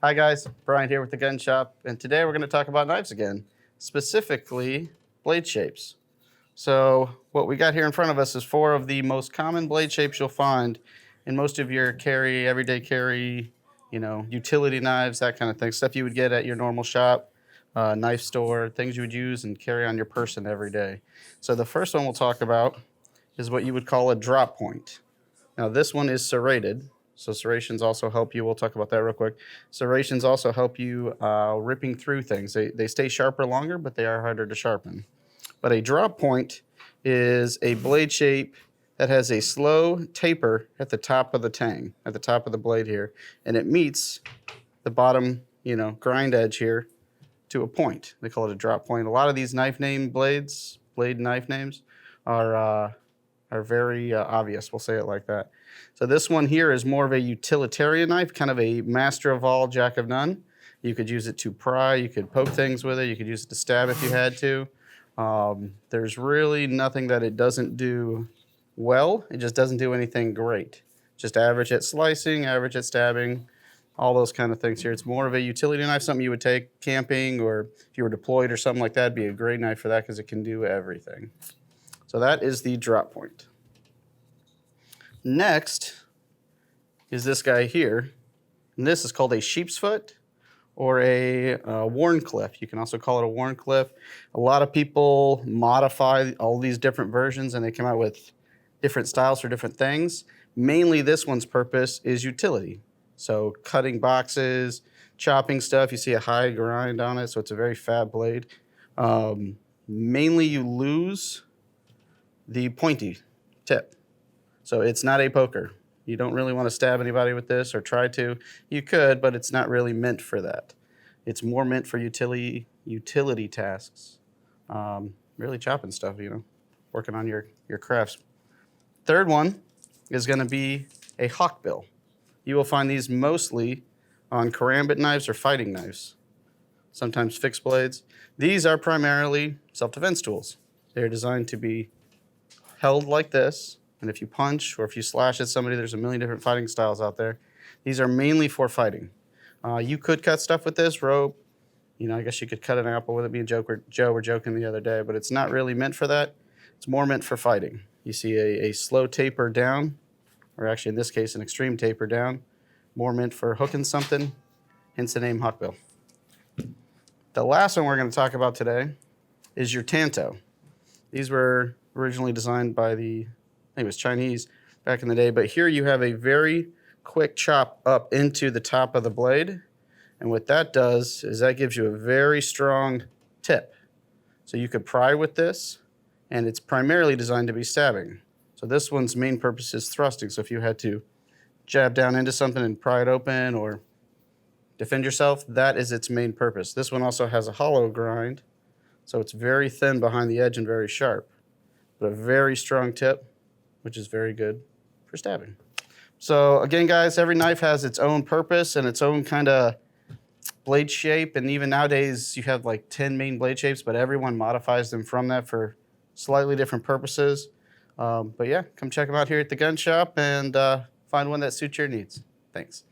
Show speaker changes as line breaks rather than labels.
Hi guys, Brian here with the Gun Shop, and today we're going to talk about knives again, specifically blade shapes. So what we got here in front of us is 4 of the most common blade shapes you'll find in most of your everyday carry, utility knives, that kind of thing, stuff you would get at your normal shop, knife store, things you would use and carry on your person every day. So the first one we'll talk about is what you would call a drop point. Now this one is serrated. So serrations also help you. We'll talk about that real quick. Serrations also help you ripping through things. They stay sharper longer, but they are harder to sharpen. But a drop point is a blade shape that has a slow taper at the top of the tang, at the top of the blade here, and it meets the bottom, grind edge here to a point. They call it a drop point. A lot of these knife name blades, blade knife names, are very obvious. We'll say it like that. So this one here is more of a utilitarian knife, kind of a master of all, jack of none. You could use it to pry, you could poke things with it, you could use it to stab if you had to. There's really nothing that it doesn't do well. It just doesn't do anything great. Just average at slicing, average at stabbing, all those kind of things here. It's more of a utility knife, something you would take camping, or if you were deployed or something like that, it'd be a great knife for that because it can do everything. So that is the drop point. Next is this guy here, and this is called a sheep's foot or a Warncliffe. You can also call it a Warncliffe. A lot of people modify all these different versions, and they come out with different styles for different things. Mainly this one's purpose is utility. So cutting boxes, chopping stuff. You see a high grind on it, so it's a very fat blade. Mainly you lose the pointy tip. So it's not a poker. You don't really want to stab anybody with this or try to. You could, but it's not really meant for that. It's more meant for utility tasks. Really chopping stuff, working on your crafts. Third one is going to be a hawkbill. You will find these mostly on karambit knives or fighting knives, sometimes fixed blades. These are primarily self-defense tools. They're designed to be held like this. And if you punch or if you slash at somebody, there's a million different fighting styles out there. These are mainly for fighting. You could cut stuff with this rope. I guess you could cut an apple with it. Me and Joe were joking the other day, but it's not really meant for that. It's more meant for fighting. You see a slow taper down, or actually in this case, an extreme taper down. More meant for hooking something, hence the name hawkbill. The last one we're going to talk about today is your Tanto. These were originally designed by it was Chinese back in the day, but here you have a very quick chop up into the top of the blade. And what that does is that gives you a very strong tip. So you could pry with this, and it's primarily designed to be stabbing. So this one's main purpose is thrusting. So if you had to jab down into something and pry it open or defend yourself, that is its main purpose. This one also has a hollow grind, so it's very thin behind the edge and very sharp, but a very strong tip, which is very good for stabbing. So again, guys, every knife has its own purpose and its own kind of blade shape. And even nowadays, you have like 10 main blade shapes, but everyone modifies them from that for slightly different purposes. But yeah, come check them out here at the Gun Shop and find one that suits your needs. Thanks.